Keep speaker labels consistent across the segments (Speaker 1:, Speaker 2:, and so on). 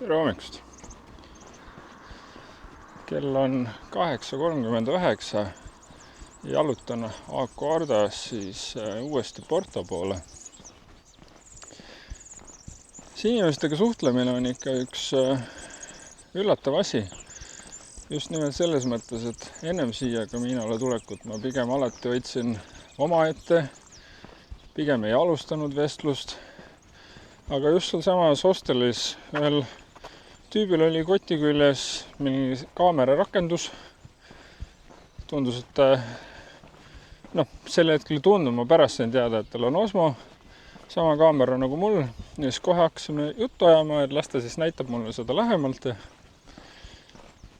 Speaker 1: Tere hommikust! Kell on 8:39 ja jalutan Acuardas siis uuesti Porto poole. Siin inimestega suhtlemine on ikka üks üllatav asi. Just nimelt selles mõttes, et ennem siia Caminole tulekut ma pigem alati hoidsin omaette, pigem ei alustanud vestlust. Aga just seal samas hostelis ühel tüübil oli koti küljes mingi kaamera rakendus. Tundus, et sel hetkel tundub, ma pärast sain teada, et tal on Osmo, sama kaamera nagu mul. Ja siis kohe hakkasime juttu ajama, et las ta siis näitab mulle seda lähemalt.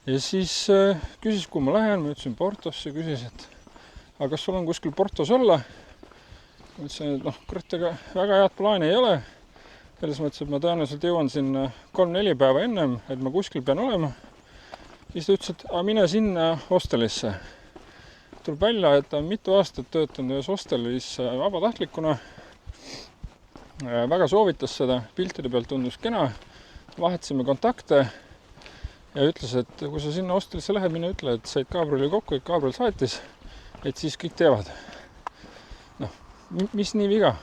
Speaker 1: Ja siis küsis, kuhu ma lähen. Ma ütlesin Portosse, küsis, et aga kas sul on kuskil Portos olla? Ma ütlesin, et kurat, ega väga head plaani ei ole. Selles mõttes, et ma tõenäoliselt jõuan sinna 3-4 päeva ennem, et ma kuskil pean olema. Siis ta ütles, et mine sinna hostelisse. Tuleb välja, et ta on mitu aastat töötanud ühes hostelis vabatahtlikuna. Väga soovitas seda, piltide pealt tundus kena. Vahetasime kontakte ja ütles, et kui sa sinna hostelisse lähed, mine ütle, et said Gabrieli kokku, et Gabriel saatis, et siis kõik teevad. Mis nii viga?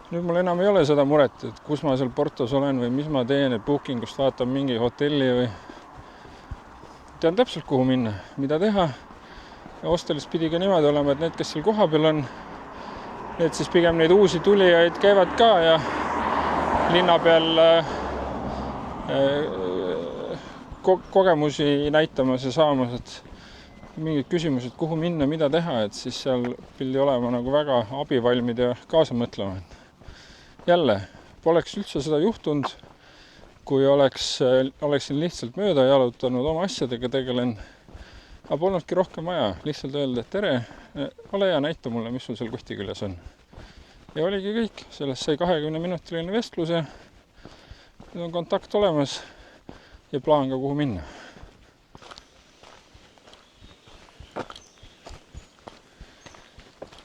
Speaker 1: Nüüd mul enam ei ole seda muret, et kus ma seal Portos olen või mis ma teen, et bookingust vaatan mingi hotelli või tean täpselt, kuhu minna, mida teha. Ja hostelis pidi ka niimoodi olema, et need, kes seal kohapeal on, need siis pigem neid uusi tulijaid käivad ka ja linna peal kogemusi näitamas ja saamas, et mingid küsimused, kuhu minna, mida teha, et siis seal pidi olema nagu väga abivalmid ja kaasa mõtlema. Jälle, poleks üldse seda juhtunud, kui oleksin lihtsalt mööda jalutanud, oma asjadega tegelen. Aga polnudki rohkem vaja, lihtsalt öelda, et tere, ole hea, näita mulle, mis sul seal kohti küljes on. Ja oligi kõik, sellest sai 20-minutiline vestlus ja nüüd on kontakt olemas ja plaan ka kuhu minna.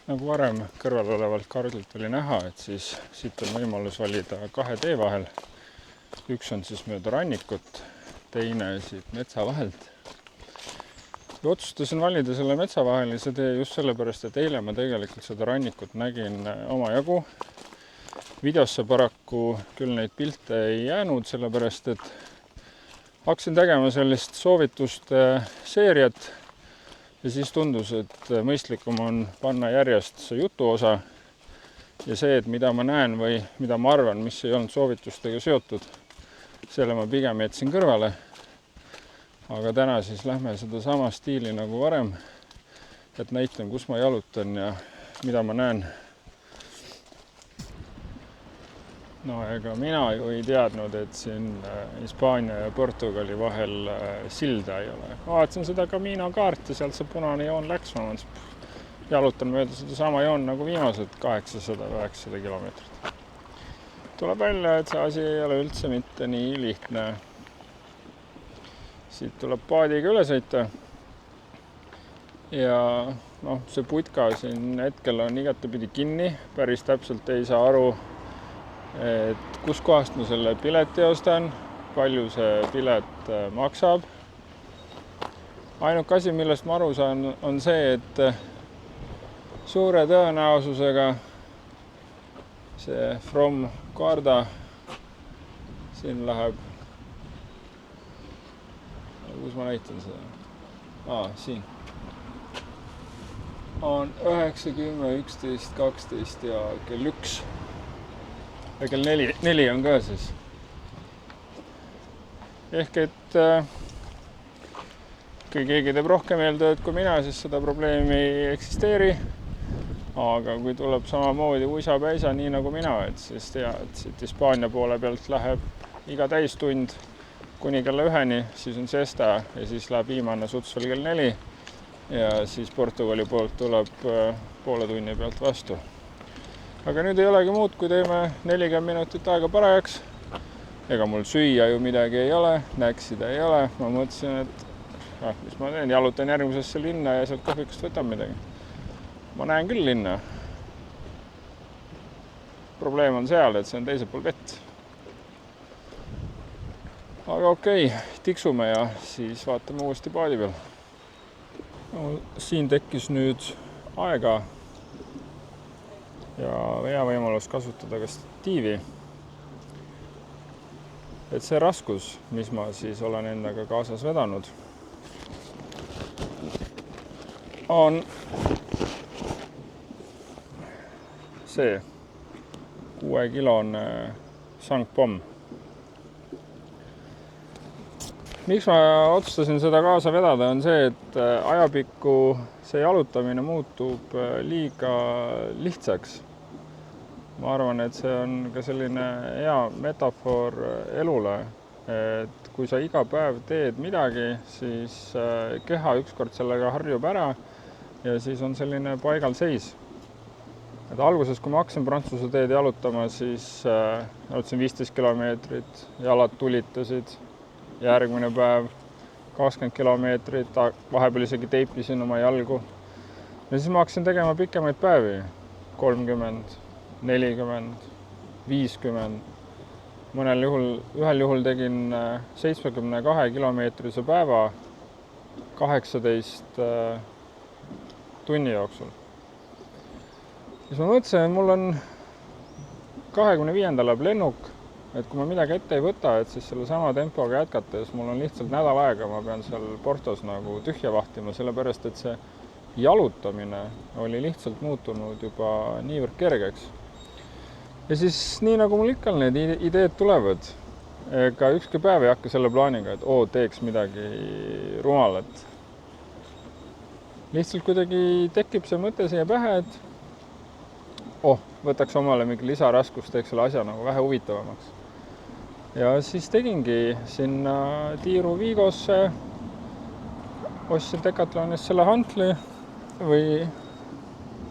Speaker 1: Nagu varem kõrval olevalt kaardilt oli näha, et siis siit on võimalus valida 2 tee vahel. Üks on siis mööda rannikut, teine siit metsa vahelt. Ja otsustasin valida selle metsavahelise tee just sellepärast, et eile ma tegelikult seda rannikut nägin omajagu. Videosse paraku küll neid pilte ei jäänud, sellepärast et hakkasin tegema sellist soovituste seeriat. Ja siis tundus, et mõistlikum on panna järjest see jutu osa ja see, et mida ma näen või mida ma arvan, mis ei olnud soovitustega seotud, selle ma pigem jätsin kõrvale. Aga täna siis lähme seda sama stiili nagu varem, et näitan, kus ma jalutan ja mida ma näen. Ega mina ju ei teadnud, et siin Hispaania ja Portugali vahel silda ei ole. Ma vaatasin seda Camino kaarti, sealt see punane joon läks. Ma jalutan mööda seda sama joon nagu viimased 800-900 kilomeetrit. Tuleb välja, et see asi ei ole üldse mitte nii lihtne. Siit tuleb paadiga üle sõita. Ja see putka siin hetkel on igatepidi kinni. Päris täpselt ei saa aru, et kus kohast ma selle pileti ostan, palju see pilet maksab. Ainuke asi, millest ma aru saan, on see, et suure tõenäosusega see From Guarda siin läheb, kus ma näitan seda? Siin. On 9, 10, 11, 12 ja kell 1. Ja kell 4 on ka siis. Ehk et kui keegi teeb rohkem eeltööd kui mina, siis seda probleemi ei eksisteeri. Aga kui tuleb samamoodi uisa-päisa nii nagu mina, et siis tead, et siit Hispaania poole pealt läheb iga täistund kuni kella 1, siis on siesta ja siis läheb viimane suts veel kell 4 ja siis Portugali poolt tuleb poole tunni pealt vastu. Aga nüüd ei olegi muud, kui teeme 40 minutit aega parajaks. Ega mul süüa ju midagi ei ole, näksida ei ole. Ma mõtlesin, et mis ma teen, jalutan järgmisesse linna ja sealt kohvikust võtan midagi. Ma näen küll linna. Probleem on seal, et see on teisel pool vett. aga okei, tiksume ja siis vaatame uuesti paadi peal. No, siin tekkis nüüd aega ja hea võimalus kasutada ka statiivi. Et see raskus, mis ma siis olen endaga kaasas vedanud, on see 6-kilone sangpomm. Miks ma otsustasin seda kaasa vedada, on see, et ajapikku see jalutamine muutub liiga lihtsaks. Ma arvan, et see on ka selline hea metafoor elule, et kui sa iga päev teed midagi, siis keha ükskord sellega harjub ära ja siis on selline paigalseis. Et alguses, kui ma hakkasin Prantsuse teed jalutama, siis jalutasin 15 kilomeetrit, jalad tulitasid, järgmine päev 20 kilomeetrit, vahepeal isegi teipisin oma jalgu. Ja siis ma hakkasin tegema pikemaid päevi, 30, 40, 50. Ühel juhul tegin 72 kilomeetrise päeva 18 tunni jooksul. Siis ma mõtlesin, et mul on 25. läheb lennuk, et kui ma midagi ette ei võta, et siis selle sama tempoga jätkates mul on lihtsalt nädal aega, ma pean seal Portos nagu tühja vahtima, sellepärast et see jalutamine oli lihtsalt muutunud juba niivõrd kergeks. Ja siis nii nagu mul ikka need ideed tulevad, ega ükski päev ei hakka selle plaaniga, et teeks midagi rumalat. Lihtsalt kuidagi tekib see mõte siia pähe, et võtaks omale mingi lisaraskust, teeks selle asja nagu vähe huvitavamaks. Ja siis tegingi sinna Tiiru Vigosse, ostsin Decathlonist selle hantli või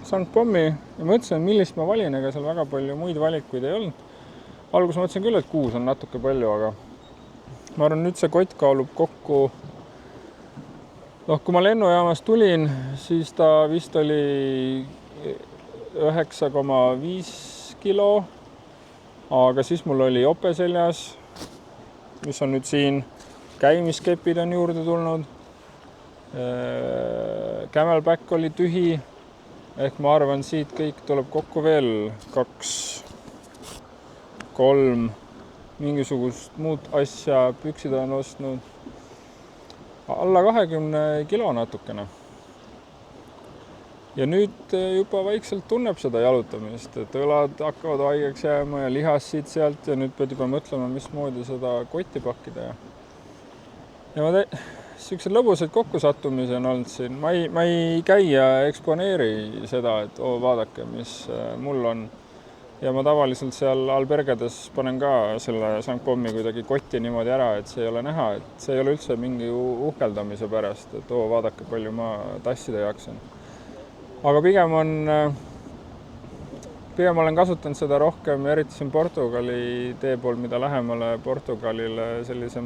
Speaker 1: sangpommi ja mõtlesin, millist ma valin, ega seal väga palju muid valikuid ei olnud. Alguses mõtlesin küll, et 6 on natuke palju, aga ma arvan, nüüd see kott kaalub kokku. Kui ma lennujaamast tulin, siis ta vist oli 9,5 kilo, aga siis mul oli jope seljas, mis on nüüd siin, käimiskepid on juurde tulnud, Camelback oli tühi, ehk ma arvan, siit kõik tuleb kokku veel 2, 3, mingisugust muud asja, püksid on ostnud, alla 20 kilo natukene. Ja nüüd juba vaikselt tunneb seda jalutamist, et õlad hakkavad haigeks jääma ja lihas siit sealt ja nüüd pead juba mõtlema, mismoodi seda kotti pakkida. Ja sellised lõbusad kokkusattumisi on olnud siin. Ma ei käi ja eksponeeri seda, et vaadake, mis mul on. Ja ma tavaliselt seal albergades panen ka selle sangpommi kuidagi kotti niimoodi ära, et see ei ole näha, et see ei ole üldse mingi uhkeldamise pärast, et vaadake, palju ma tassida jaksan. Aga pigem olen kasutanud seda rohkem, eriti siin Portugali tee pool, mida lähemale Portugalile sellise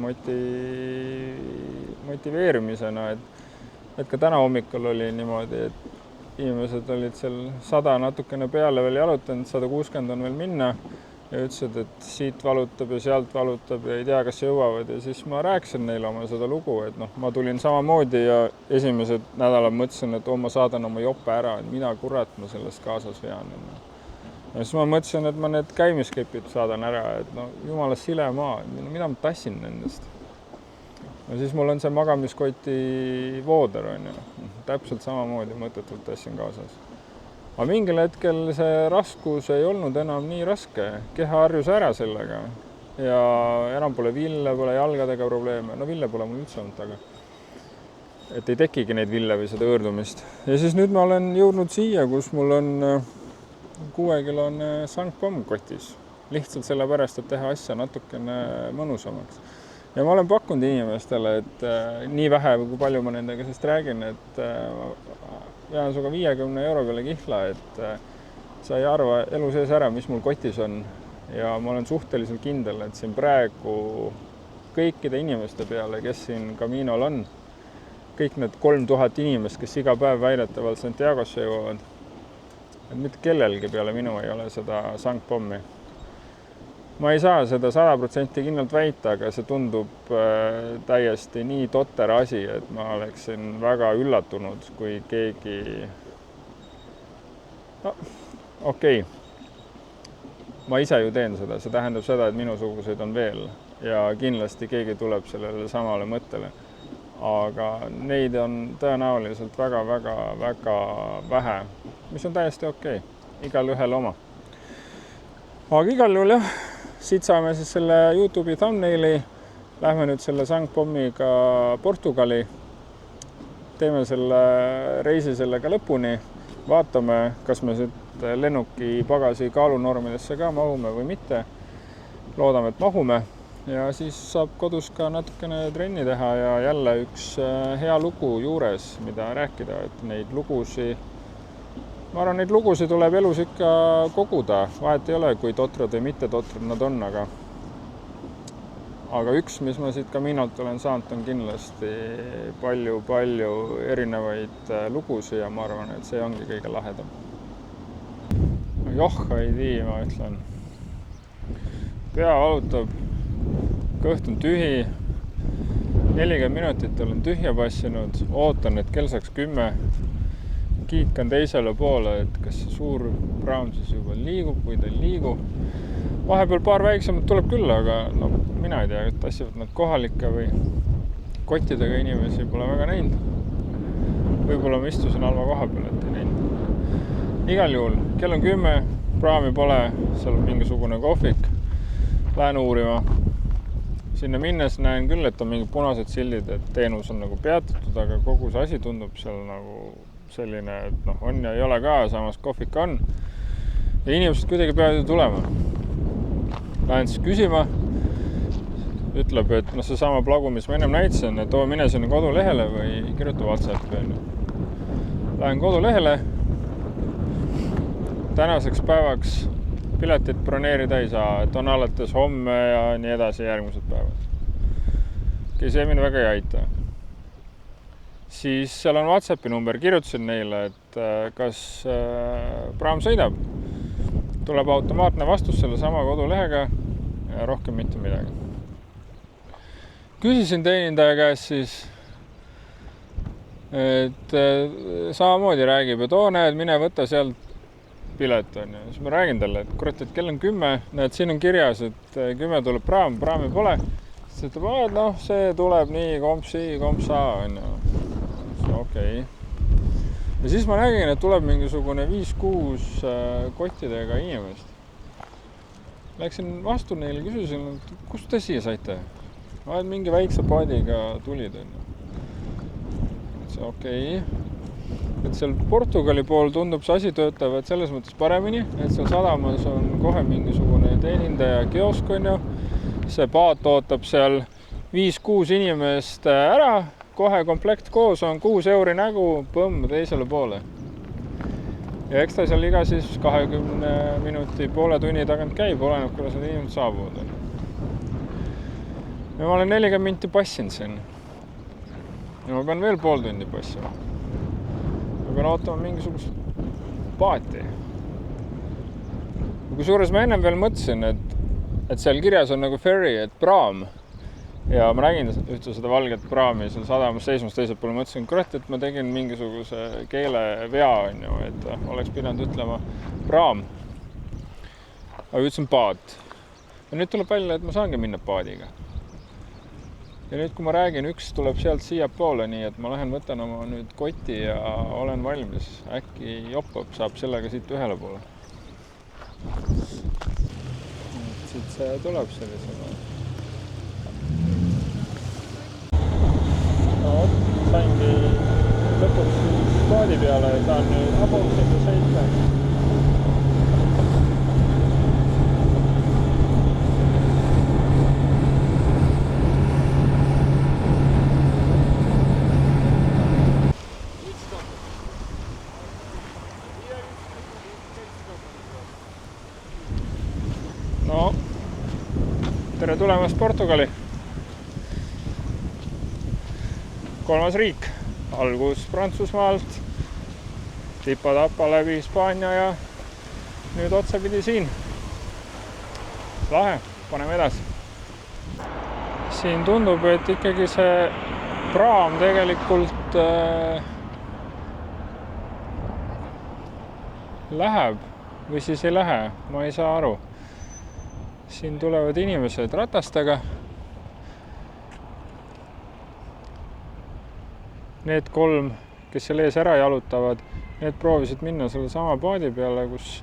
Speaker 1: motiveerimisena, et ka täna hommikul oli niimoodi, et inimesed olid seal 100 natukene peale veel jalutanud, 160 on veel minna ja ütlesid, et siit valutab ja sealt valutab ja ei tea, kas jõuavad. Ja siis ma rääkisin neile oma seda lugu, et ma tulin samamoodi ja esimesed nädalad mõtlesin, et ma saadan oma jope ära, et mida kurat ma sellest kaasas vean. Ja siis ma mõtlesin, et ma need käimiskepid saadan ära, et jumala sile maa, mida ma tassin nendest. Ja siis mul on see magamiskoti vooder, täpselt samamoodi mõttetult tassin kaasas. Aga mingil hetkel see raskus ei olnud enam nii raske, keha harjus ära sellega ja enam pole ville, pole jalgadega probleeme. Ville pole mul üldse olnud, aga et ei tekigi neid ville või seda õõrdumist. Ja siis nüüd ma olen jõudnud siia, kus mul on 6-kilone sangpomm kotis. Lihtsalt sellepärast, et teha asja natukene mõnusamaks. Ja ma olen pakkunud inimestele, et nii vähe, kui palju ma nendega sest räägin, et vean suga 50 euro peale kihla, et sa ei arva elu sees ära, mis mul kotis on. Ja ma olen suhteliselt kindel, et siin praegu kõikide inimeste peale, kes siin Caminol on, kõik need 3000 inimest, kes iga päev väidetavalt Santiagosse jõuavad, et mitte kellelgi peale minu ei ole seda sangpommi. ma ei saa seda 100% kindlalt väita, aga see tundub täiesti nii totter asi, et ma oleksin väga üllatunud, kui keegi... No, okei. Ma ise ju teen seda, see tähendab seda, et minusuguseid on veel ja kindlasti keegi tuleb sellele samale mõttele. Aga neid on tõenäoliselt väga vähe, mis on täiesti okei. Igal ühel oma. Aga igal juhul jah, siit saame siis selle YouTube'i thumbnaili. Lähme nüüd selle Sangpommiga Portugali. Teeme selle reisi sellega lõpuni. Vaatame, kas me siit lennuki pagasi kaalunormidesse ka mahume või mitte. Loodame, et mahume. Ja siis saab kodus ka natukene trenni teha ja jälle üks hea lugu juures, mida rääkida. Et neid lugusi, ma arvan, neid lugusid tuleb elus ikka koguda. Vahet ei ole, kui totrad või mitte totrad nad on, aga üks, mis ma siit Caminot olen saanud, on kindlasti palju erinevaid lugusid ja ma arvan, et see ongi kõige lahedam. Joh, ei tii, ma ütlen. Pea valutab. Kõht on tühi, 40 minutit olen tühja passinud, ootan, et kell saaks 10. Kiikan teisele poole, et kas see suur praam siis juba liigub või ta ei liigu. Vahepeal paar väiksemad tuleb küll, aga no, mina ei tea, et tassivad nad kohalikke või kottidega inimesi pole väga näinud. Võib-olla ma istusin halva koha peal, et ei näinud. Igal juhul, kell on 10, praami pole, seal on mingisugune kohvik, lähen uurima. Sinna minnes näen küll, et on mingid punased sildid, et teenus on nagu peatatud, aga kogu see asi tundub seal nagu selline, et noh, on ja ei ole ka, samas kohvik on. Ja inimesed kuidagi peavad ju tulema. Lähen siis küsima, ütleb, et no see sama plagu, mis ma ennem näitasin, et mine sinna kodulehele või kirjuta WhatsAppi. Lähen kodulehele. Tänaseks päevaks piletit broneerida ei saa, et on alates homme ja nii edasi järgmised päevad. See mind väga ei aita. Siis seal on WhatsAppi number, kirjutasin neile, et kas praam sõidab. Tuleb automaatne vastus selle sama kodulehega ja rohkem mitte midagi. Küsisin teenindaja käest siis, et samamoodi räägib, et näed, mine võta sealt pilet on ja siis ma räägin talle, et kurat, et kell on 10, näed, siin on kirjas, et 10 tuleb praami pole. Siis ütleb, et noh, see tuleb nii kompsa on ja okei. Ja siis ma nägin, et tuleb mingisugune 5-6 kottidega inimest. Läksin vastu neile, küsisin, et kust te siia saite? Ma mingi väikse paadiga tulid on ja okei. Et seal Portugali pool tundub see asi töötavad selles mõttes paremini, et seal sadamas on kohe mingisugune teenindaja kiosk on ju. See paat ootab seal 5-6 inimest ära, kohe komplekt koos on 6 euri nägu, põmm teisele poole. Ja eks ta seal iga siis 20 minuti, poole tunni tagant käib, oleneb, kuidas need inimesed saabuvad. Ja ma olen 40 minti passinud siin. Ja ma pean veel pool tundi passima. Ma pean ootama mingisugust paati. Kusjuures ma ennem veel mõtlesin, et seal kirjas on nagu ferry, et praam. Ja ma nägin ühte seda valget praami seal sadamas seismas teisel pool. Mõtlesin, kurat, et ma tegin mingisuguse keelevea, on ju, et oleks pidanud ütlema praam. Aga ütlesin paat. Ja nüüd tuleb välja, et ma saangi minna paadiga. Ja nüüd, kui ma räägin, üks tuleb sealt siia poole, nii et ma lähen võtan oma nüüd koti ja olen valmis. Äkki joppab, saab sellega siit ühele poole. Siit see tuleb sellisena. No, saingi lõpuks paadi peale ja saan nüüd abonsega sõita. No, tere tulemast Portugali. 3. riik. Algus Prantsusmaalt, tipa-tapa läbi Hispaania ja nüüd otsapidi siin. lahe, paneme edasi. Siin tundub, et ikkagi see praam tegelikult läheb või siis ei lähe, ma ei saa aru. Siin tulevad inimesed ratastega. Need 3, kes seal ees ära jalutavad, need proovisid minna selle sama paadi peale, kus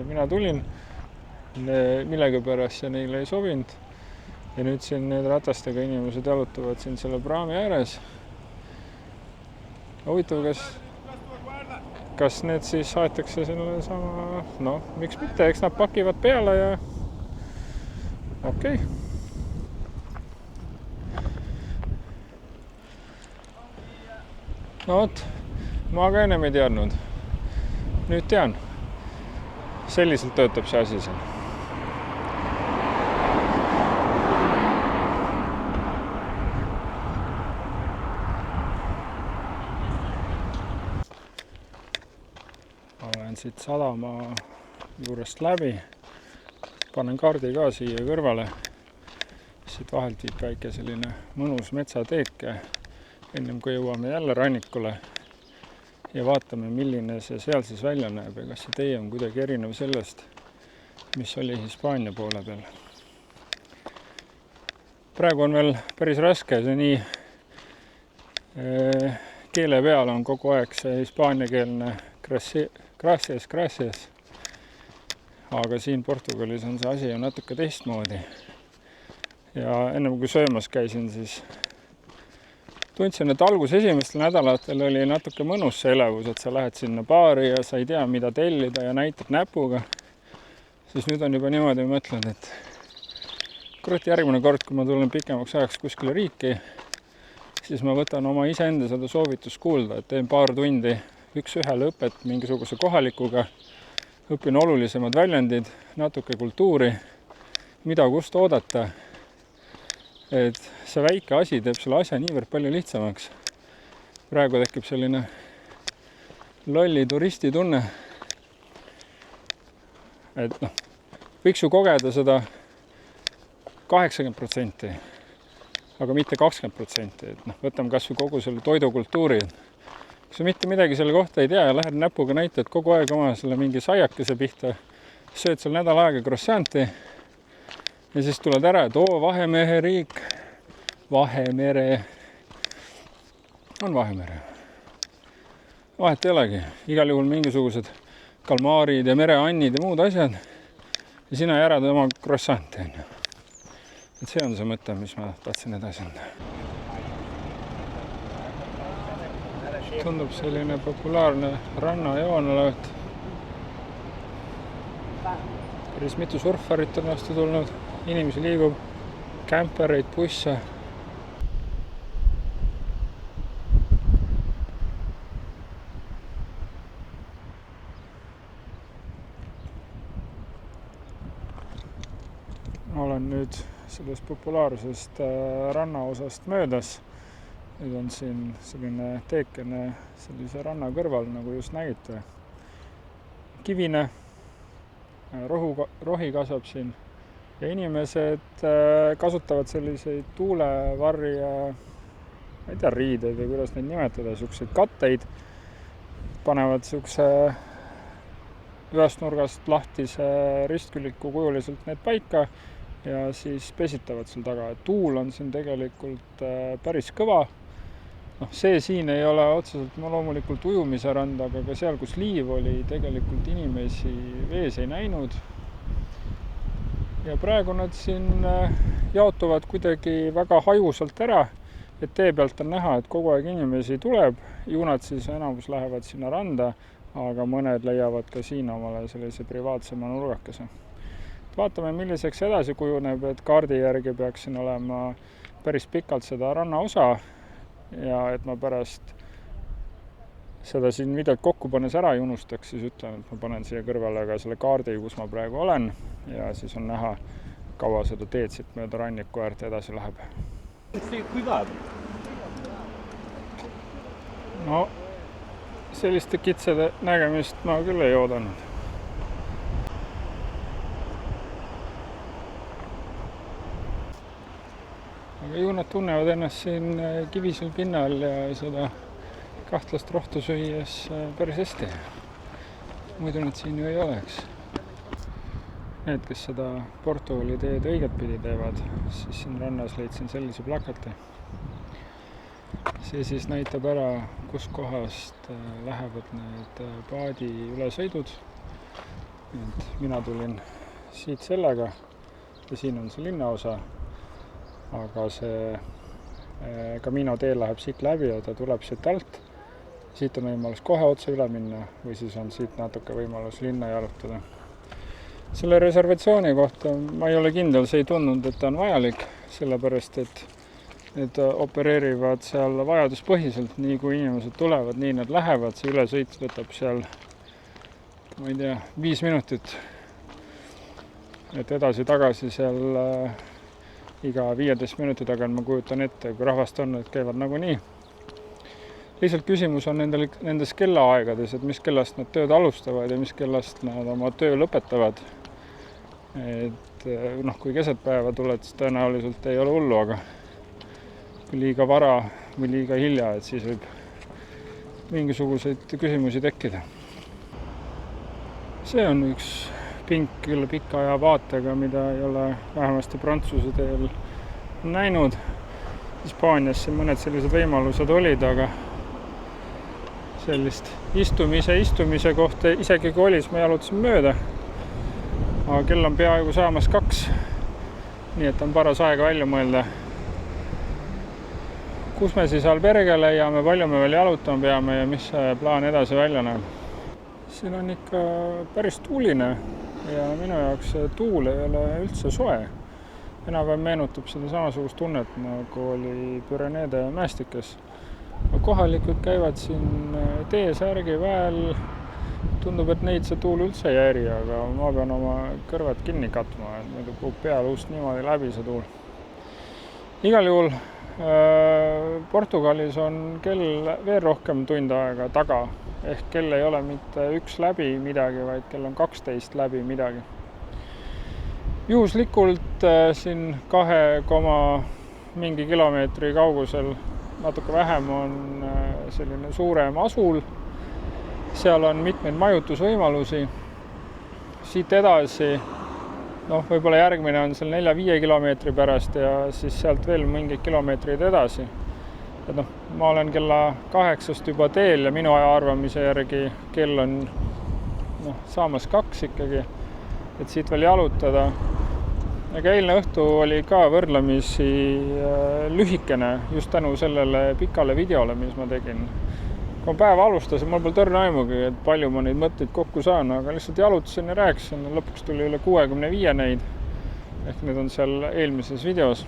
Speaker 1: mina tulin. Millegi pärast see neile ei sobinud. Ja nüüd siin need ratastega inimesed jalutavad siin selle praami ääres. Huvitav, kas need siis aetakse selle sama, no miks mitte, eks nad pakivad peale ja okei. No vot, ma ka ennem ei teadnud. Nüüd tean. Selliselt töötab see asi siin. Olen siit sadama juurest läbi. Panen kaardi ka siia kõrvale. Siit vahelt viib väike selline mõnus metsateeke, ennem kui jõuame jälle rannikule ja vaatame, milline see seal siis välja näeb ja kas see tee on kuidagi erinev sellest, mis oli Hispaania poole peal. Praegu on veel päris raske, see nii keele peal on kogu aeg see hispaaniakeelne gracias. Aga siin Portugalis on see asi ju natuke teistmoodi. Ja ennem kui söömas käisin, siis tundsin, et esimestel nädalatel oli natuke mõnus see elevus, et sa lähed sinna baari ja sa ei tea, mida tellida ja näitad näpuga. Siis nüüd on juba niimoodi mõtlen, et kurat, järgmine kord, kui ma tulen pikemaks ajaks kuskile riiki, siis ma võtan oma iseenda seda soovitust kuulda, et teen paar tundi üks-ühele õpet mingisuguse kohalikuga, õpin olulisemad väljendid, natuke kultuuri, mida kust oodata. Et see väike asi teeb selle asja niivõrd palju lihtsamaks. Praegu tekib selline lolli turisti tunne. Et võiks ju kogeda seda 80%, aga mitte 20%. Et võtame kas või kogu selle toidukultuuri. Kui sa mitte midagi selle kohta ei tea ja lähed näpuga näitad kogu aeg oma selle mingi saiakese pihta, sööd seal nädal aega krossanti ja siis tuled ära, et Vahemere riik, Vahemere, on Vahemere. Vahet ei olegi, igal juhul mingisugused kalmaarid ja mereannid ja muud asjad ja sina järad oma krossanti. Et see on see mõte, mis ma tahtsin edasi anda. Tundub selline populaarne rannajoon olevat. Päris mitu surfarit on vastu tulnud, inimesi liigub, kämpereid, busse. Olen nüüd sellest populaarsest rannaosast möödas. Nüüd on siin selline teekene sellise ranna kõrval, nagu just nägite. Kivine, rohi kasvab siin ja inimesed kasutavad selliseid tuulevarje, ma ei tea, riideid või kuidas neid nimetada, selliseid katteid, panevad sellise ühest nurgast lahtise ristküliku kujuliselt need paika ja siis pesitavad seal taga. Tuul on siin tegelikult päris kõva. See siin ei ole otseselt loomulikult ujumise rand, aga ka seal, kus liiv oli, tegelikult inimesi vees ei näinud. Ja praegu nad siin jaotuvad kuidagi väga hajusalt ära, et tee pealt on näha, et kogu aeg inimesi tuleb. Ju nad siis enamus lähevad sinna randa, aga mõned leiavad ka siin omale sellise privaatsema nurgakese. Vaatame, milliseks edasi kujuneb, et kaardi järgi peaks siin olema päris pikalt seda rannaosa ja et ma pärast seda siin videot kokku pannes ära ei unustaks, siis ütlen, et ma panen siia kõrvale ka selle kaardi, kus ma praegu olen ja siis on näha, kaua seda teed siit mööda ranniku äärt edasi läheb. No, selliste kitsede nägemist ma küll ei oodanud. aga ju nad tunnevad ennast siin kivisel pinnal ja seda kahtlast rohtu süües päris hästi. Muidu nad siin ju ei oleks. Need, kes seda Portugali teed õiget pidi teevad, siis siin rannas leidsin sellise plakati. See siis näitab ära, kus kohast lähevad need paadi ülesõidud. Mina tulin siit sellega ja siin on see linnaosa, aga see Camino tee läheb siit läbi ja ta tuleb siit alt. Siit on võimalus kohe otse üle minna või siis on siit natuke võimalus linna jalutada. Selle reservatsiooni kohta ma ei ole kindel, see ei tundunud, et ta on vajalik, sellepärast et need opereerivad seal vajaduspõhiselt, nii kui inimesed tulevad, nii nad lähevad, see ülesõit võtab seal, ma ei tea, 5 minutit, et edasi-tagasi seal iga 15 minuti tagant ma kujutan ette, kui rahvast on, et käivad nagunii. Lihtsalt küsimus on nendes kellaaegades, et mis kellast nad tööd alustavad ja mis kellast nad oma töö lõpetavad. Et kui keset päeva tuled, siis tõenäoliselt ei ole hullu, aga kui liiga vara või liiga hilja, et siis võib mingisuguseid küsimusi tekkida. See on üks pink küll pika aja vaatega, mida ei ole vähemasti Prantsuse teel näinud. Hispaanias mõned sellised võimalused olid, aga sellist istumise kohta isegi kui oli, siis ma jalutasin mööda. Aga kell on peaaegu saamas 2, nii et on paras aega välja mõelda. Kus me siis Alberge leiame, palju me veel jalutama peame ja mis plaan edasi välja näeb? Siin on ikka päris tuuline ja minu jaoks tuul ei ole üldse soe. Enam meenutab seda samasugust tunnet, nagu oli Pyreneede mäestikes. Kohalikud käivad siin teesärgi väel. Tundub, et neid see tuul üldse ei häiri, aga ma pean oma kõrvad kinni katma, et muidu puhub peale ust niimoodi läbi see tuul. Igal juhul Portugalis on kell veel rohkem tund aega taga, ehk kell ei ole mitte 1 läbi midagi, vaid kell on 12 läbi midagi. Juhuslikult siin 2 mingi kilomeetri kaugusel natuke vähem on selline suurem asul. Seal on mitmeid majutusvõimalusi. Siit edasi, võib-olla järgmine on seal 4-5 kilomeetri pärast ja siis sealt veel mingid kilomeetrid edasi. Et ma olen kella 8 juba teel ja minu aja arvamise järgi kell on saamas 2 ikkagi, et siit veel jalutada. Aga eilne õhtu oli ka võrdlemisi lühikene just tänu sellele pikale videole, mis ma tegin. Kui ma päeva alustasin, mul pole tõrne aimugi, et palju ma neid mõtteid kokku saan, aga lihtsalt jalutasin ja rääkisin. Lõpuks tuli üle 65 neid, ehk need on seal eelmises videos.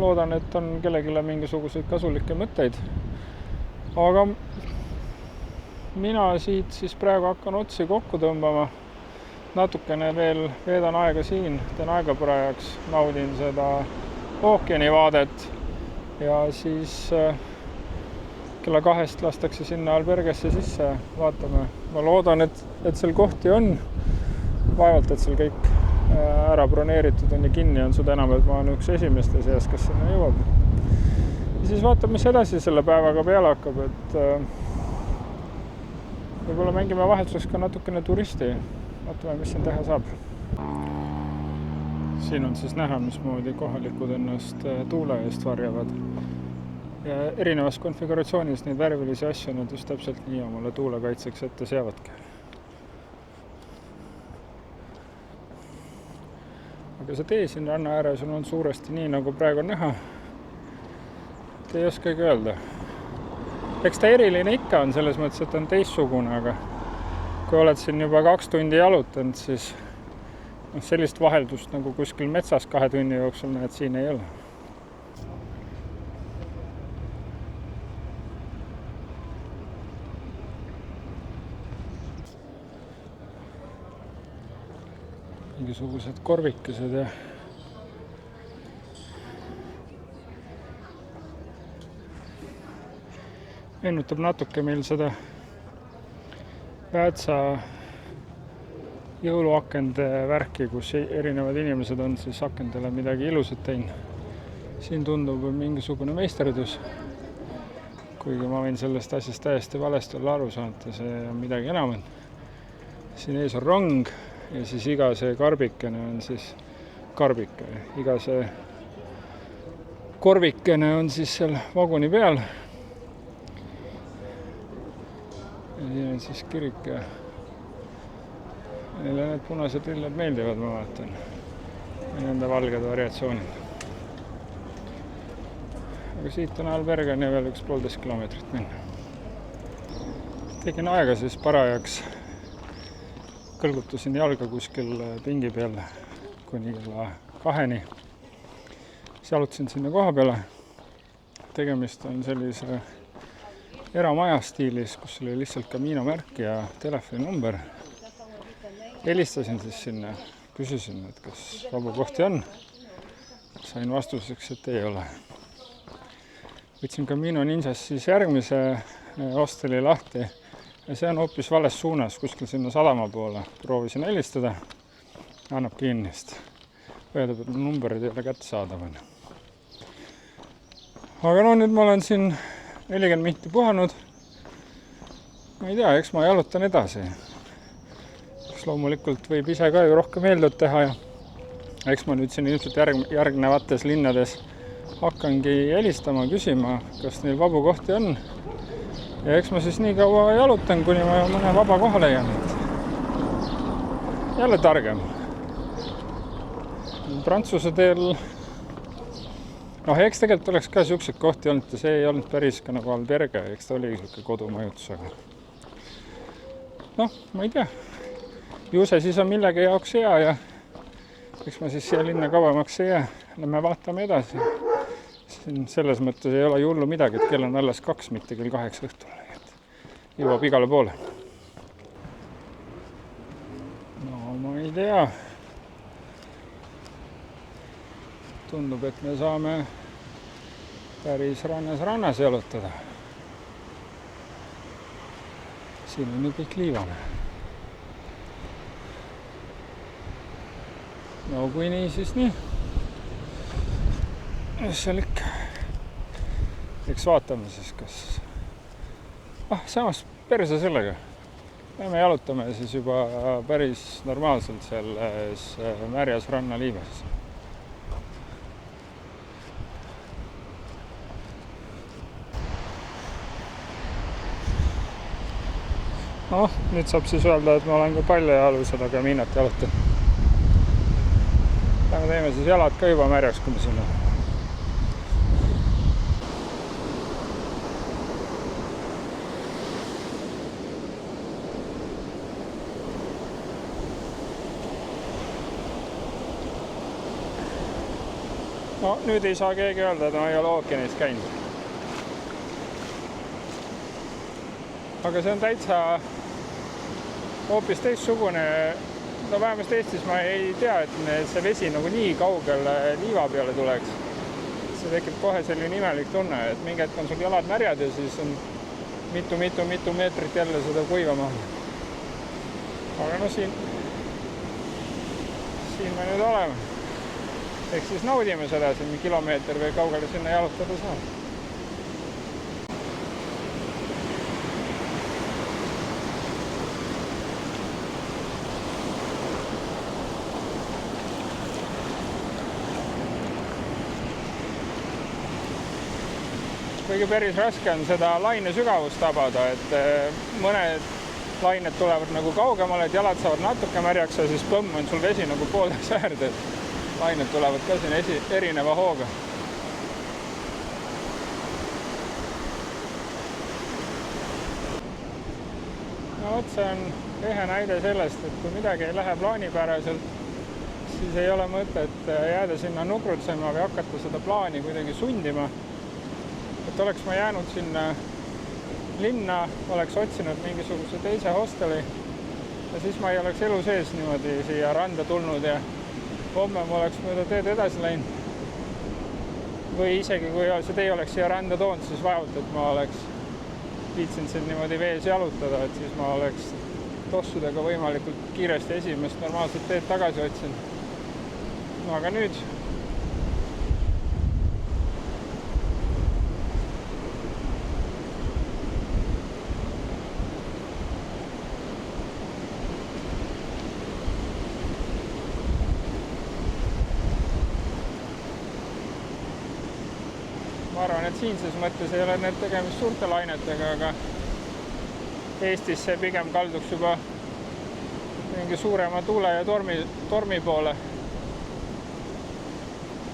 Speaker 1: Loodan, et on kellegile mingisuguseid kasulikke mõtteid. Aga mina siit siis praegu hakkan otsi kokku tõmbama. Natukene veel veedan aega siin, teen aegaparajaks, naudin seda ookeani vaadet ja siis kella 2 lastakse sinna Albergesse sisse, vaatame. Ma loodan, et seal kohti on. Vaevalt, et seal kõik ära broneeritud on ja kinni on, seda enam, et ma olen üks esimeste seas, kes sinna jõuab. Ja siis vaatame, mis edasi selle päevaga peale hakkab, et võib-olla mängime vahetuseks ka natukene turisti. Vaatame, mis siin teha saab. Siin on siis näha, mismoodi kohalikud ennast tuule eest varjavad. Ja erinevas konfiguratsioonis neid värvilisi asju nad just täpselt nii omale tuulekaitseks ette seavadki. Aga see tee siin ranna ääres on suuresti nii, nagu praegu näha. Et ei oskagi öelda. Eks ta eriline ikka on selles mõttes, et on teissugune, aga kui oled siin juba 2 tundi jalutanud, siis sellist vaheldust nagu kuskil metsas 2 tunni jooksul näed siin ei ole. Mingisugused korvikesed ja meenutab natuke meil seda Väätsa jõuluakende värki, kus erinevad inimesed on siis akendele midagi ilusat teinud. siin tundub mingisugune meisterdus, kuigi ma võin sellest asjast täiesti valesti olla aru saanud ja see on midagi enamat. Siin ees on rong ja siis iga see karbikene on siis karbike. Iga see korvikene on siis seal vaguni peal. Ja siin on siis kirik ja neile need punased lilled meeldivad, ma vaatan. Ja nende valged variatsioonid. Aga siit on Albergani veel 1,5 kilomeetrit minna. Tegin aega siis parajaks. Kõlgutasin jalga kuskil pingi peal kuni kella 2-ni. Jalutasin sinna koha peale. Tegemist on sellise eramaja stiilis, kus oli lihtsalt Camino märk ja telefoninumber. Helistasin siis sinna, küsisin, et kas vabu kohti on. Sain vastuseks, et ei ole. Võtsin Camino Ninjas siis järgmise hosteli lahti ja see on hoopis vales suunas, kuskil sinna sadama poole. Proovisin helistada, annab kinnist. Öeldab, et numberid ei ole kättesaadav. Aga no nüüd ma olen siin 40 minti puhanud. Ma ei tea, eks ma jalutan edasi. Eks loomulikult võib ise ka ju rohkem eeldud teha ja eks ma nüüd siin ilmselt järgnevates linnades hakkangi helistama, küsima, kas neil vabu kohti on. Ja eks ma siis nii kaua jalutan, kuni ma mõne vaba koha leian. Jälle targem. Prantsuse teel, eks tegelikult oleks ka siukseid kohti olnud ja see ei olnud päris ka nagu Alberge, eks ta oli siuke kodumajutusega. Ma ei tea. Ju see siis on millegi jaoks hea ja eks ma siis siia linna kauemaks ei jää. Lähme vaatame edasi. Siin selles mõttes ei ole jullu midagi, et kell on alles 2, mitte kell 8 õhtul. Jõuab igale poole. No ma ei tea. Tundub, et me saame päris rannas jalutada. Siin on ju kõik liivane. No kui nii, siis nii. Mis seal ikka? Eks vaatame siis, kas... samas perse sellega. Me jalutame siis juba päris normaalselt selles märjas rannaliives. Nüüd saab siis öelda, et ma olen ka palju seda Caminot jalutanud. Me teeme siis jalad ka juba märjaks, kui me sinna. Nüüd ei saa keegi öelda, et ma ei ole ookeanis käinud. Aga see on täitsa hoopis teistsugune. Vähemalt Eestis ma ei tea, et see vesi nagu nii kaugel liiva peale tuleks. See tekib kohe selline imelik tunne, et mingi hetk on sul jalad märjad ja siis on mitu meetrit jälle seda kuivama. Aga siin me nüüd oleme. Ehk siis naudime seda, siin kilomeeter või kaugele sinna jalutada saab. Kuigi päris raske on seda laine sügavust tabada, et mõned lained tulevad nagu kaugemale, et jalad saavad natuke märjaks ja siis põmm on sul vesi nagu pooleks äärde. Lained tulevad ka siin erineva hooga. See on ühe näide sellest, et kui midagi ei lähe plaanipäraselt, siis ei ole mõtet jääda sinna nugrutsema või hakata seda plaani kuidagi sundima. Et oleks ma jäänud sinna linna, oleks otsinud mingisuguse teise hosteli ja siis ma ei oleks elu sees niimoodi siia randa tulnud ja homme ma oleks mööda teed edasi läinud. Või isegi kui see tee oleks siia randa toonud, siis vaevalt, et ma oleks viitsinud siin niimoodi vees jalutada, et siis ma oleks tossudega võimalikult kiiresti esimest normaalset teed tagasi otsinud. No aga nüüd ma arvan, et siinses mõttes ei ole need tegemist suurte lainetega, aga Eestis see pigem kalduks juba mingi suurema tuule ja tormi poole.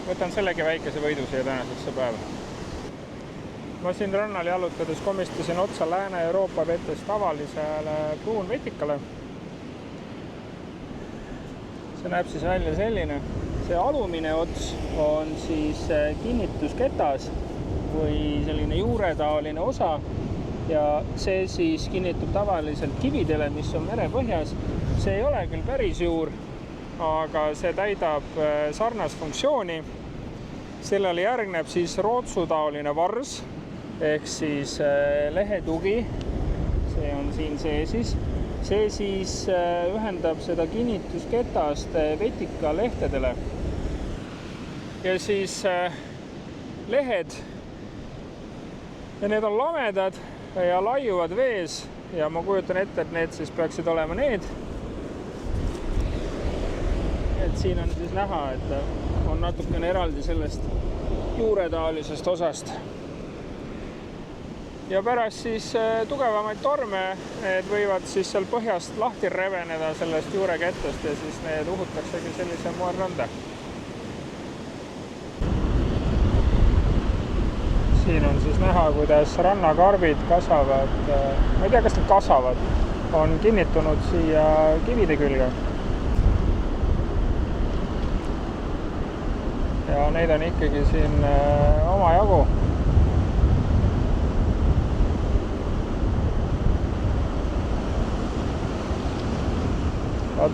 Speaker 1: Võtan sellegi väikese võidu siia tänasesse päeva. Ma siin rannal jalutades komistasin otsa Lääne-Euroopa vetes tavalisele pruunvetikale. See näeb siis välja selline. See alumine ots on siis kinnitusketas või selline juuretaoline osa ja see siis kinnitub tavaliselt kividele, mis on merepõhjas. See ei ole küll päris juur, aga see täidab sarnast funktsiooni. Sellele järgneb siis rootsutaoline vars ehk siis lehetugi. See on siin sees. See siis ühendab seda kinnitusketast vetika lehtedele. Ja siis lehed, ja need on lamedad ja laiuvad vees ja ma kujutan ette, et need siis peaksid olema need. Et siin on siis näha, et on natukene eraldi sellest juuretaolisest osast. Ja pärast siis tugevamaid torme, need võivad siis seal põhjast lahti reveneda sellest juurekettast ja siis need uhutaksegi sellise moel randa. Siin on siis näha, kuidas rannakarbid kasvavad, ma ei tea, kas need kasvavad, on kinnitunud siia kivide külge. Ja neid on ikkagi siin omajagu.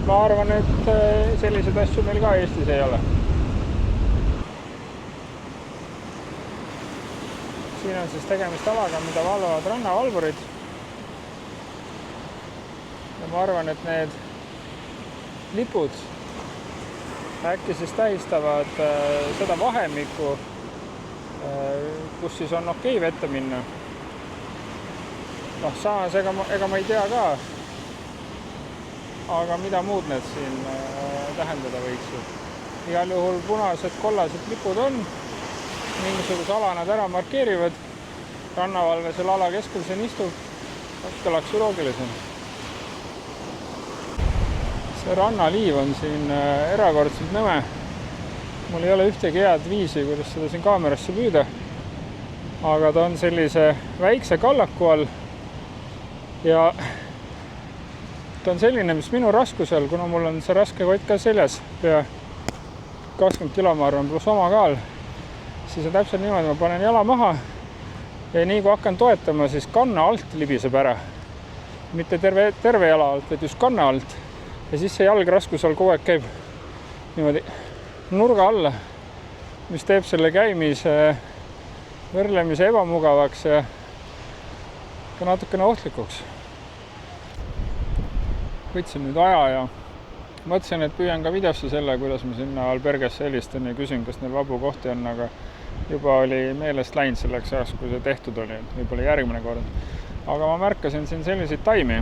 Speaker 1: Ma arvan, et sellised asju meil ka Eestis ei ole. Siin on siis tegemist alaga, mida valvavad rannavalvurid. Ja ma arvan, et need lipud äkki siis tähistavad seda vahemikku, kus siis on okei vette minna. Samas ega ma ei tea ka, aga mida muud need siin tähendada võiksid. Igal juhul punased, kollased lipud on. Mingisuguse ala nad ära markeerivad. Rannavalve selle ala keskel siin istub. Kõlaks ju loogilisem. See rannaliiv on siin erakordselt nõme. Mul ei ole ühtegi head viisi, kuidas seda siin kaamerasse püüda. Aga ta on sellise väikse kallaku all. Ja ta on selline, mis minu raskusel, kuna mul on see raske kott ka seljas pea 20 kilo, ma arvan, pluss oma kaal, siis on täpselt niimoodi, ma panen jala maha ja nii kui hakkan toetama, siis kanna alt libiseb ära. Mitte terve jala alt, vaid just kanna alt. Ja siis see jalg raskusel kogu aeg käib niimoodi nurga alla, mis teeb selle käimise võrlemise ebamugavaks ja ka natukene ohtlikuks. Võtsin nüüd aja ja mõtlesin, et püüan ka videosse selle, kuidas ma sinna Albergasse helistan ja küsin, kas neil vabu kohti on, aga juba oli meelest läinud selleks ajaks, kui see tehtud oli, võib-olla järgmine kord. Aga ma märkasin siin selliseid taimi.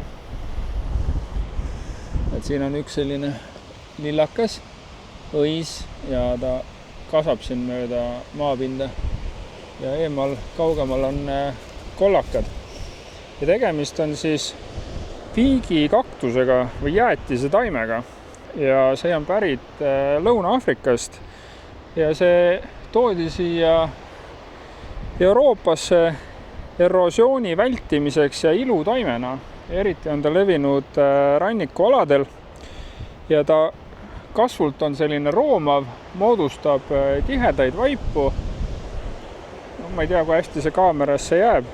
Speaker 1: Et siin on üks selline lillakas, õis ja ta kasvab siin mööda maapinda ja eemal kaugemal on kollakad. Ja tegemist on siis piigikaktusega või jäätise taimega ja see on pärit Lõuna-Afrikast ja see toodi siia Euroopasse erosiooni vältimiseks ja ilutaimena. Eriti on ta levinud rannikualadel ja ta kasvult on selline roomav, moodustab tihedaid vaipu. Ma ei tea, kui hästi see kaamerasse jääb.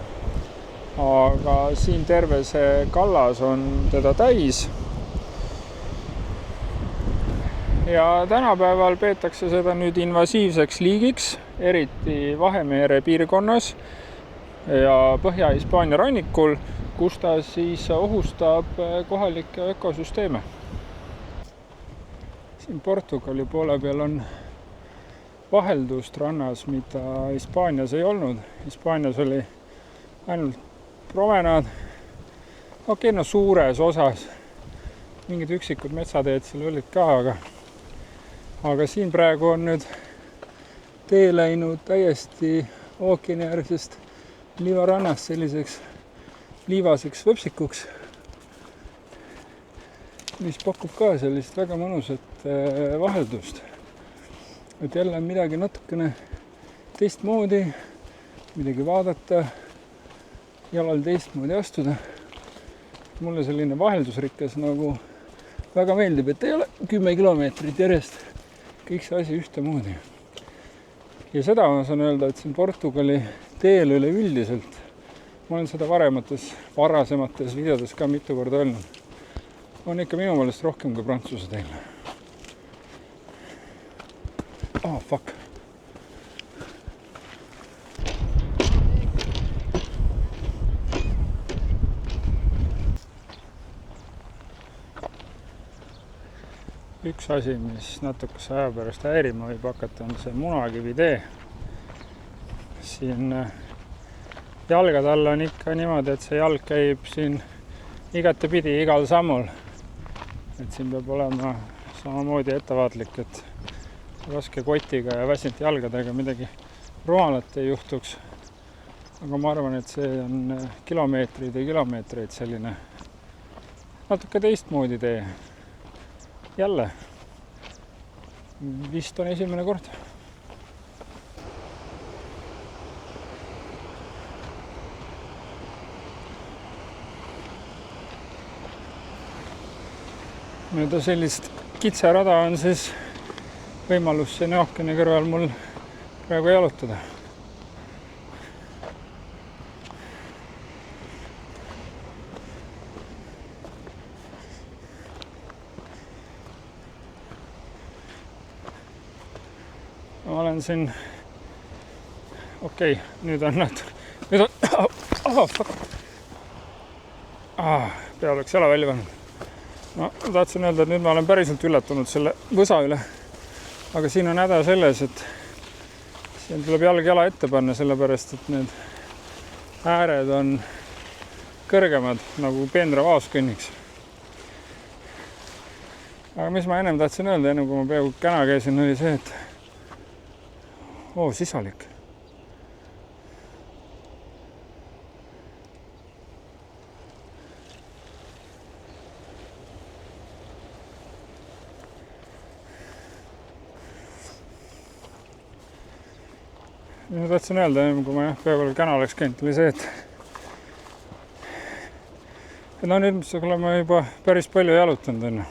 Speaker 1: Aga siin terve see kallas on teda täis. Ja tänapäeval peetakse seda nüüd invasiivseks liigiks, eriti Vahemere piirkonnas ja Põhja-Hispaania rannikul, kus ta siis ohustab kohalikke ökosüsteeme. Siin Portugali poole peal on vaheldust rannas, mida Hispaanias ei olnud. Hispaanias oli ainult promenaad, suures osas, mingid üksikud metsateed seal olid ka, aga siin praegu on nüüd tee läinud täiesti ookeaniäärsest liivarannast selliseks liivaseks võpsikuks, mis pakub ka sellist väga mõnusat vaheldust. Et jälle on midagi natukene teistmoodi, midagi vaadata, jalal teistmoodi astuda. Mulle selline vaheldusrikas nagu väga meeldib, et ei ole 10 kilomeetrit järjest kõik see asi ühtemoodi. Ja seda ma saan öelda, et siin Portugali teel üleüldiselt, ma olen seda varasemates videodes ka mitu korda öelnud, on ikka minu meelest rohkem kui Prantsuse teel. Oh, fuck. Üks asi, mis natukese aja pärast häirima võib hakata, on see Munakivi tee. Siin jalgade all on ikka niimoodi, et see jalg käib siin igatepidi igal sammul. Et siin peab olema samamoodi ettevaatlik, et raske kotiga ja väsinud jalgadega midagi rumalat ei juhtuks. Aga ma arvan, et see on kilomeetreid ja kilomeetreid selline natuke teistmoodi tee. Jälle, vist on esimene kord. Mööda sellist kitsarada on siis võimalus siin ookeani kõrval mul praegu jalutada. Ma olen siin, nüüd on pea oleks jala välja pannud. Ma tahtsin öelda, et nüüd ma olen päriselt üllatunud selle võsa üle. Aga siin on häda selles, et siin tuleb jalg jala ette panna, sellepärast, et need ääred on kõrgemad nagu Peendra vaaskõnniks. Aga mis ma ennem tahtsin öelda, enne kui ma peaaegu käna käisin, oli see, et sisalik. Ma tahtsin öelda, kui ma peaaegu käna oleks käinud, oli see, et nüüd oleme juba päris palju jalutanud.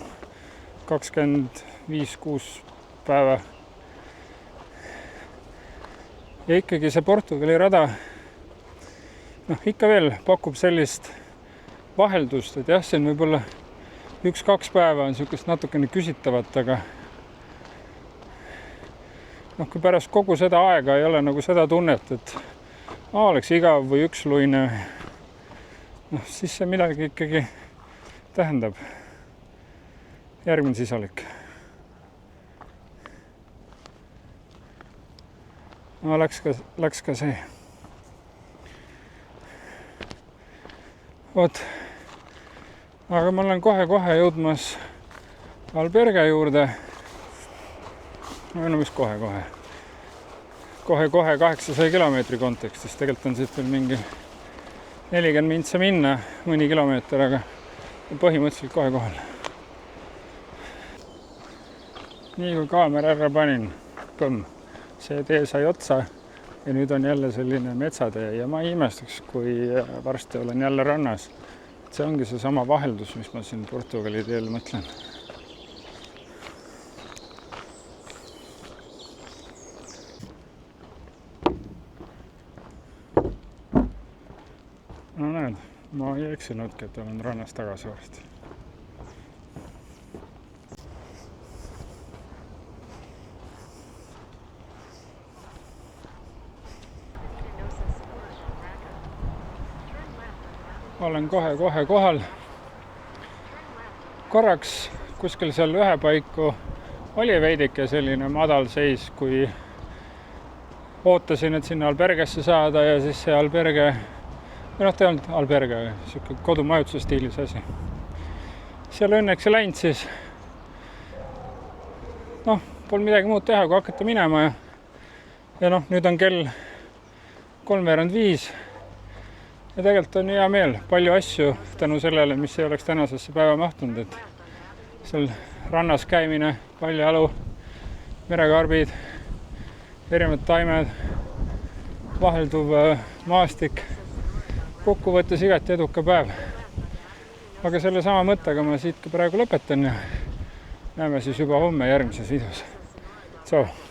Speaker 1: 25-6 päeva. Ja ikkagi see Portugali rada ikka veel pakub sellist vaheldust, et jah, siin võib-olla 1-2 päeva on niisugust natukene küsitavat, aga kui pärast kogu seda aega ei ole nagu seda tunnet, et oleks igav või üksluine, siis see midagi ikkagi tähendab. Järgmine sisalik. Läks ka see. Aga ma olen kohe jõudmas Alberga juurde. Mis kohe. Kohe 800 kilomeetri kontekstis. Tegelikult on siit veel mingi 40 mintsa minna, mõni kilomeeter, aga põhimõtteliselt kohe kohal. Nii kui kaamera ära panin, see tee sai otsa ja nüüd on jälle selline metsatee ja ma ei imestaks, kui varsti olen jälle rannas. See ongi see sama vaheldus, mis ma siin Portugali teel mõtlen. No näed, ma ei eksinudki, et olen rannas tagasi varsti. Olen kohe kohal. Korraks kuskil seal ühe paiku oli veidike selline madal seis, kui ootasin, et sinna Albergasse saada ja siis see Alberga, ta ei olnud Alberga, siuke kodumajutuse stiilis asi. Seal õnneks ei läinud siis. Pole midagi muud teha, kui hakata minema ja nüüd on kell 3:45. Ja tegelikult on hea meel, palju asju tänu sellele, mis ei oleks tänasesse päeva mahtunud, et seal rannas käimine, paljajalu, merekarbid, erinevad taimed, vahelduv maastik, kokkuvõttes igati eduka päev. Aga selle sama mõttega ma siit ka praegu lõpetan ja näeme siis juba homme järgmises videos. Tšau!